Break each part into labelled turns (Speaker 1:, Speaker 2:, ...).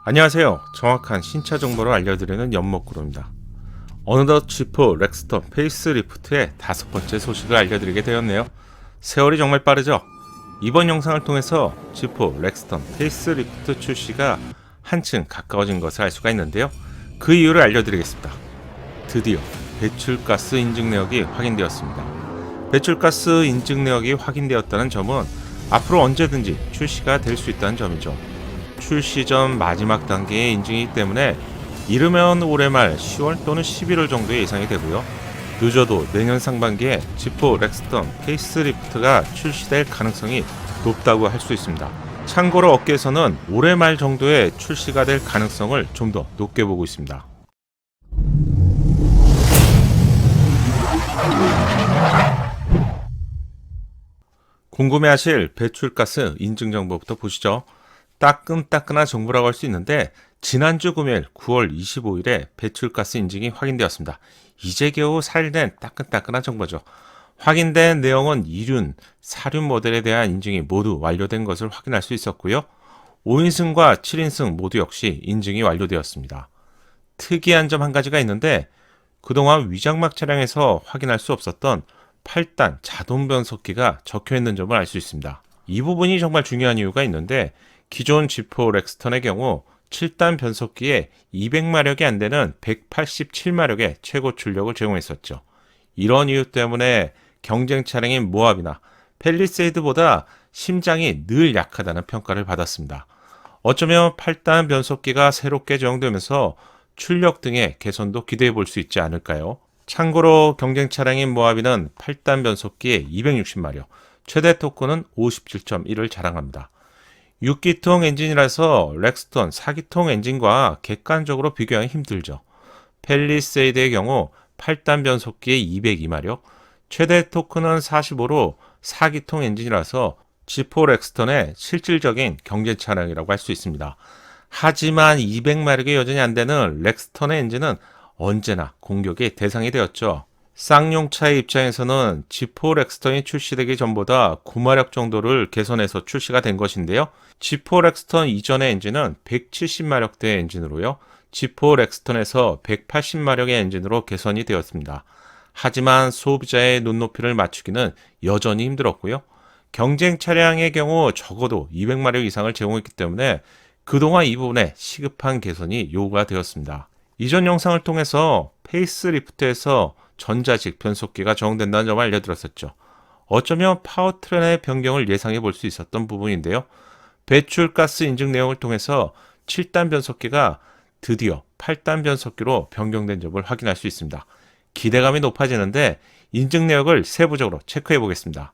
Speaker 1: 안녕하세요. 정확한 신차 정보를 알려드리는 연목구로입니다. 어느덧 지프 렉스턴 페이스리프트의 5번째 소식을 알려드리게 되었네요. 세월이 정말 빠르죠? 이번 영상을 통해서 지프 렉스턴 페이스리프트 출시가 한층 가까워진 것을 알 수가 있는데요. 그 이유를 알려드리겠습니다. 드디어 배출가스 인증 내역이 확인되었습니다. 배출가스 인증 내역이 확인되었다는 점은 앞으로 언제든지 출시가 될 수 있다는 점이죠. 출시 전 마지막 단계의 인증이기 때문에 이르면 올해 말 10월 또는 11월 정도에 예상이 되고요. 늦어도 내년 상반기에 지프 렉스턴 페이스리프트가 출시될 가능성이 높다고 할 수 있습니다. 참고로 업계에서는 올해 말 정도에 출시가 될 가능성을 좀 더 높게 보고 있습니다. 궁금해하실 배출가스 인증 정보부터 보시죠. 따끈따끈한 정보라고 할 수 있는데 지난주 금요일 9월 25일에 배출가스 인증이 확인되었습니다. 이제 겨우 4일 된 따끈따끈한 정보죠. 확인된 내용은 2륜, 4륜 모델에 대한 인증이 모두 완료된 것을 확인할 수 있었고요. 5인승과 7인승 모두 역시 인증이 완료되었습니다. 특이한 점 한 가지가 있는데 그동안 위장막 차량에서 확인할 수 없었던 8단 자동 변속기가 적혀 있는 점을 알 수 있습니다. 이 부분이 정말 중요한 이유가 있는데 기존 지프 렉스턴의 경우 7단 변속기에 200마력이 안 되는 187마력의 최고 출력을 제공했었죠. 이런 이유 때문에 경쟁 차량인 모하비나 팰리세이드보다 심장이 늘 약하다는 평가를 받았습니다. 어쩌면 8단 변속기가 새롭게 제공되면서 출력 등의 개선도 기대해 볼 수 있지 않을까요? 참고로 경쟁 차량인 모하비는 8단 변속기에 260마력, 최대 토크는 57.1을 자랑합니다. 6기통 엔진이라서 렉스턴 4기통 엔진과 객관적으로 비교하기 힘들죠. 팰리세이드의 경우 8단 변속기에 202마력, 최대 토크는 45로 4기통 엔진이라서 지프 렉스턴의 실질적인 경쟁 차량이라고 할 수 있습니다. 하지만 200마력이 여전히 안 되는 렉스턴의 엔진은 언제나 공격의 대상이 되었죠. 쌍용차의 입장에서는 지프 렉스턴이 출시되기 전보다 9마력 정도를 개선해서 출시가 된 것인데요. 지프 렉스턴 이전의 엔진은 170마력대 엔진으로요. 지프 렉스턴에서 180마력의 엔진으로 개선이 되었습니다. 하지만 소비자의 눈높이를 맞추기는 여전히 힘들었고요. 경쟁 차량의 경우 적어도 200마력 이상을 제공했기 때문에 그동안 이 부분에 시급한 개선이 요구가 되었습니다. 이전 영상을 통해서 페이스리프트에서 전자식 변속기가 적용된다는 점을 알려드렸었죠. 어쩌면 파워트레인의 변경을 예상해 볼 수 있었던 부분인데요. 배출가스 인증 내용을 통해서 7단 변속기가 드디어 8단 변속기로 변경된 점을 확인할 수 있습니다. 기대감이 높아지는데 인증 내역을 세부적으로 체크해 보겠습니다.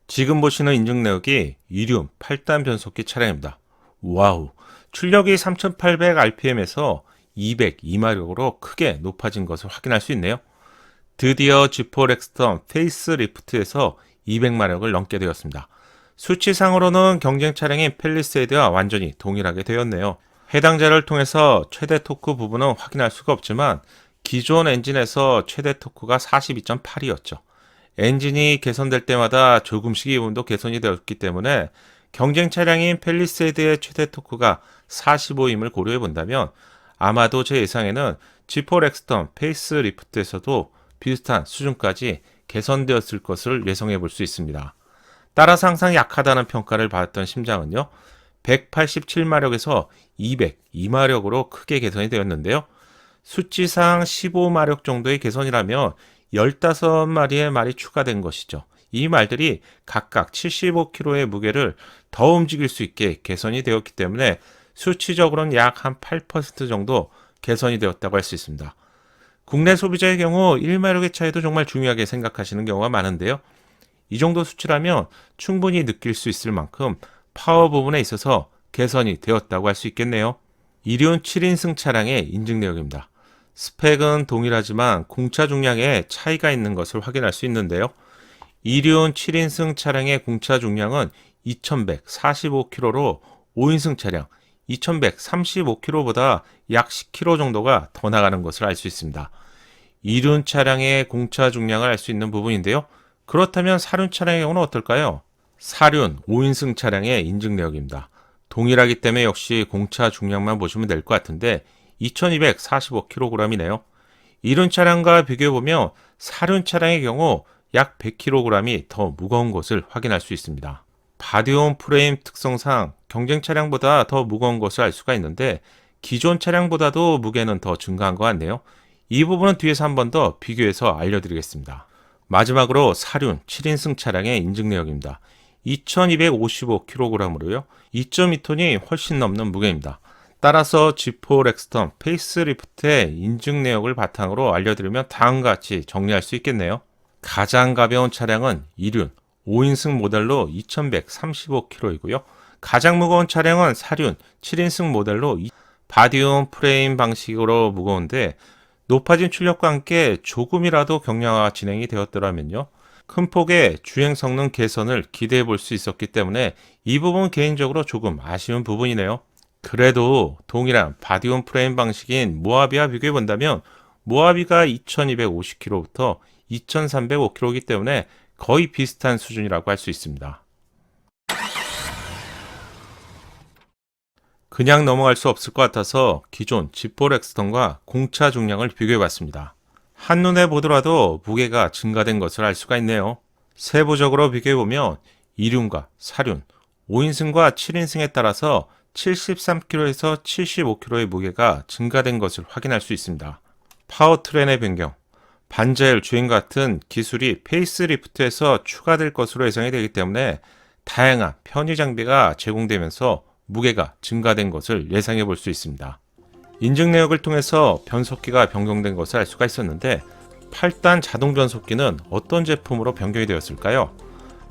Speaker 1: 지금 보시는 인증 내역이 이륨 8단 변속기 차량입니다. 와우! 출력이 3800rpm에서 202마력으로 크게 높아진 것을 확인할 수 있네요. 드디어 지프 렉스턴 페이스리프트에서 200마력을 넘게 되었습니다. 수치상으로는 경쟁 차량인 팰리세이드와 완전히 동일하게 되었네요. 해당 자료를 통해서 최대 토크 부분은 확인할 수가 없지만 기존 엔진에서 최대 토크가 42.8이었죠. 엔진이 개선될 때마다 조금씩 이 부분도 개선이 되었기 때문에 경쟁 차량인 팰리세이드의 최대 토크가 45임을 고려해 본다면 아마도 제 예상에는 지프 렉스턴 페이스리프트에서도 비슷한 수준까지 개선되었을 것을 예상해 볼 수 있습니다. 따라서 항상 약하다는 평가를 받았던 심장은요, 187마력에서 202마력으로 크게 개선이 되었는데요. 수치상 15마력 정도의 개선이라면 15마리의 말이 추가된 것이죠. 이 말들이 각각 75kg의 무게를 더 움직일 수 있게 개선이 되었기 때문에 수치적으로는 약 한 8% 정도 개선이 되었다고 할 수 있습니다. 국내 소비자의 경우 1마력의 차이도 정말 중요하게 생각하시는 경우가 많은데요. 이 정도 수치라면 충분히 느낄 수 있을 만큼 파워 부분에 있어서 개선이 되었다고 할 수 있겠네요. 이륜 7인승 차량의 인증 내역입니다. 스펙은 동일하지만 공차 중량에 차이가 있는 것을 확인할 수 있는데요. 이륜 7인승 차량의 공차 중량은 2145kg로 5인승 차량 2135kg보다 약 10kg 정도가 더 나가는 것을 알 수 있습니다. 이륜 차량의 공차 중량을 알 수 있는 부분인데요. 그렇다면 사륜 차량의 경우는 어떨까요? 사륜 5인승 차량의 인증 내역입니다. 동일하기 때문에 역시 공차 중량만 보시면 될 것 같은데 2245kg이네요. 이륜 차량과 비교해보면 사륜 차량의 경우 약 100kg이 더 무거운 것을 확인할 수 있습니다. 바디온 프레임 특성상 경쟁 차량보다 더 무거운 것을 알 수가 있는데 기존 차량보다도 무게는 더 증가한 것 같네요. 이 부분은 뒤에서 한 번 더 비교해서 알려드리겠습니다. 마지막으로 사륜 7인승 차량의 인증 내역입니다. 2255kg으로요. 2.2톤이 훨씬 넘는 무게입니다. 따라서 G4 렉스턴 페이스리프트의 인증 내역을 바탕으로 알려드리면 다음과 같이 정리할 수 있겠네요. 가장 가벼운 차량은 이륜 5인승 모델로 2135kg이고요. 가장 무거운 차량은 사륜 7인승 모델로 바디온 프레임 방식으로 무거운데 높아진 출력과 함께 조금이라도 경량화가 진행이 되었더라면요. 큰 폭의 주행 성능 개선을 기대해 볼 수 있었기 때문에 이 부분 개인적으로 조금 아쉬운 부분이네요. 그래도 동일한 바디온 프레임 방식인 모하비와 비교해 본다면 모하비가 2250kg부터 2305kg이기 때문에 거의 비슷한 수준이라고 할 수 있습니다. 그냥 넘어갈 수 없을 것 같아서 기존 G4 렉스턴과 공차 중량을 비교해 봤습니다. 한눈에 보더라도 무게가 증가된 것을 알 수가 있네요. 세부적으로 비교해 보면 이륜과 사륜, 5인승과 7인승에 따라서 73kg에서 75kg의 무게가 증가된 것을 확인할 수 있습니다. 파워트레인의 변경, 반자율 주행 같은 기술이 페이스리프트에서 추가될 것으로 예상이 되기 때문에 다양한 편의 장비가 제공되면서 무게가 증가된 것을 예상해 볼 수 있습니다. 인증 내역을 통해서 변속기가 변경된 것을 알 수가 있었는데 8단 자동 변속기는 어떤 제품으로 변경이 되었을까요?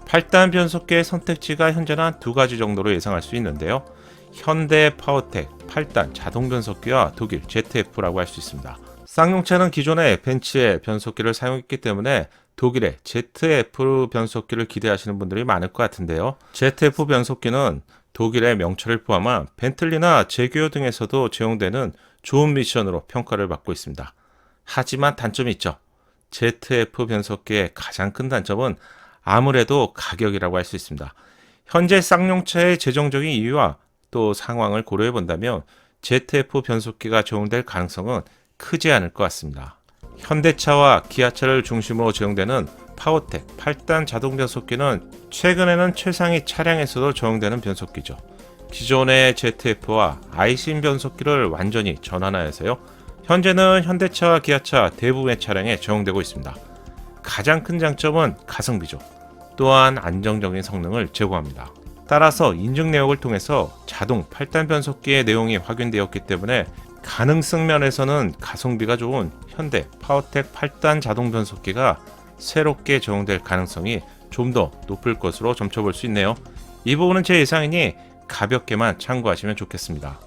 Speaker 1: 8단 변속기의 선택지가 현재는 한 두 가지 정도로 예상할 수 있는데요. 현대 파워텍 8단 자동 변속기와 독일 ZF라고 할 수 있습니다. 쌍용차는 기존의 벤츠의 변속기를 사용했기 때문에 독일의 ZF 변속기를 기대하시는 분들이 많을 것 같은데요. ZF 변속기는 독일의 명철을 포함한 벤틀리나 제규어 등에서도 제공되는 좋은 미션으로 평가를 받고 있습니다. 하지만 단점이 있죠. ZF 변속기의 가장 큰 단점은 아무래도 가격이라고 할 수 있습니다. 현재 쌍용차의 재정적인 이유와 또 상황을 고려해 본다면 ZF 변속기가 적용될 가능성은 크지 않을 것 같습니다. 현대차와 기아차를 중심으로 제공되는 파워텍 8단 자동 변속기는 최근에는 최상위 차량에서도 적용되는 변속기죠. 기존의 ZF와 아이신 변속기를 완전히 전환하여서요. 현재는 현대차와 기아차 대부분의 차량에 적용되고 있습니다. 가장 큰 장점은 가성비죠. 또한 안정적인 성능을 제공합니다. 따라서 인증 내역을 통해서 자동 8단 변속기의 내용이 확인되었기 때문에 가능성 면에서는 가성비가 좋은 현대 파워텍 8단 자동 변속기가 새롭게 적용될 가능성이 좀 더 높을 것으로 점쳐볼 수 있네요. 이 부분은 제 예상이니 가볍게만 참고하시면 좋겠습니다.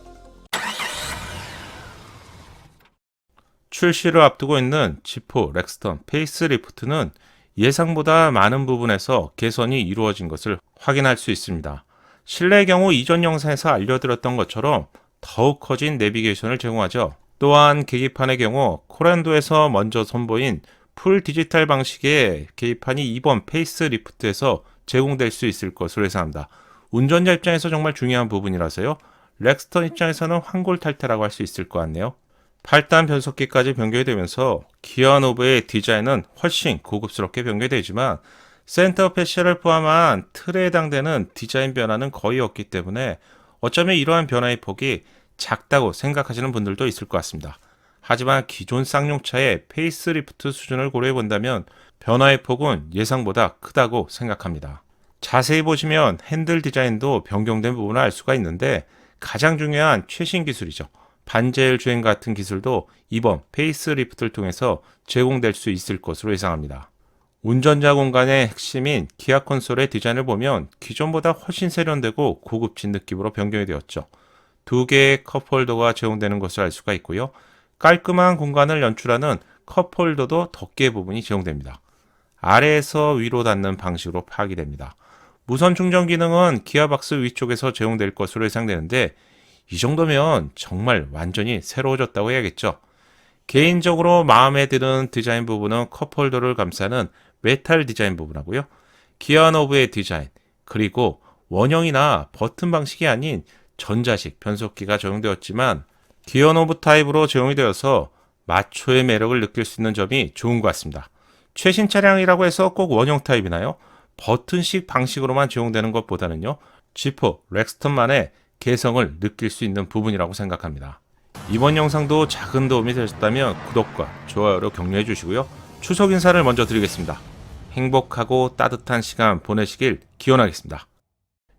Speaker 1: 출시를 앞두고 있는 G4 렉스턴 페이스리프트는 예상보다 많은 부분에서 개선이 이루어진 것을 확인할 수 있습니다. 실내의 경우 이전 영상에서 알려드렸던 것처럼 더욱 커진 내비게이션을 제공하죠. 또한 계기판의 경우 코란도에서 먼저 선보인 풀 디지털 방식의 계기판이 이번 페이스리프트에서 제공될 수 있을 것으로 예상합니다. 운전자 입장에서 정말 중요한 부분이라서요. 렉스턴 입장에서는 환골탈태라고 할 수 있을 것 같네요. 8단 변속기까지 변경이 되면서 기아 노브의 디자인은 훨씬 고급스럽게 변경이 되지만 센터 패시를 포함한 틀에 해당되는 디자인 변화는 거의 없기 때문에 어쩌면 이러한 변화의 폭이 작다고 생각하시는 분들도 있을 것 같습니다. 하지만 기존 쌍용차의 페이스리프트 수준을 고려해 본다면 변화의 폭은 예상보다 크다고 생각합니다. 자세히 보시면 핸들 디자인도 변경된 부분을 알 수가 있는데 가장 중요한 최신 기술이죠. 반자율 주행 같은 기술도 이번 페이스리프트를 통해서 제공될 수 있을 것으로 예상합니다. 운전자 공간의 핵심인 기아 콘솔의 디자인을 보면 기존보다 훨씬 세련되고 고급진 느낌으로 변경이 되었죠. 두 개의 컵홀더가 제공되는 것을 알 수가 있고요. 깔끔한 공간을 연출하는 컵홀더도 덮개 부분이 제공됩니다. 아래에서 위로 닿는 방식으로 파악이 됩니다. 무선 충전 기능은 기어박스 위쪽에서 제공될 것으로 예상되는데 이 정도면 정말 완전히 새로워졌다고 해야겠죠. 개인적으로 마음에 드는 디자인 부분은 컵홀더를 감싸는 메탈 디자인 부분하고요. 기어 노브의 디자인, 그리고 원형이나 버튼 방식이 아닌 전자식 변속기가 적용되었지만 기어 노브 타입으로 적용이 되어서 마초의 매력을 느낄 수 있는 점이 좋은 것 같습니다. 최신 차량이라고 해서 꼭 원형 타입이나요? 버튼식 방식으로만 적용되는 것보다는요, 지프 렉스턴만의 개성을 느낄 수 있는 부분이라고 생각합니다. 이번 영상도 작은 도움이 되셨다면 구독과 좋아요로 격려해 주시고요. 추석 인사를 먼저 드리겠습니다. 행복하고 따뜻한 시간 보내시길 기원하겠습니다.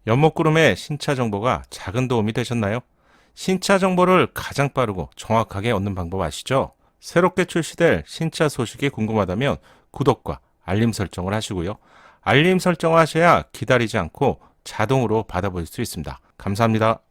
Speaker 1: 연목구름의 신차 정보가 작은 도움이 되셨나요? 신차 정보를 가장 빠르고 정확하게 얻는 방법 아시죠? 새롭게 출시될 신차 소식이 궁금하다면 구독과 알림 설정을 하시고요. 알림 설정을 하셔야 기다리지 않고 자동으로 받아볼 수 있습니다. 감사합니다.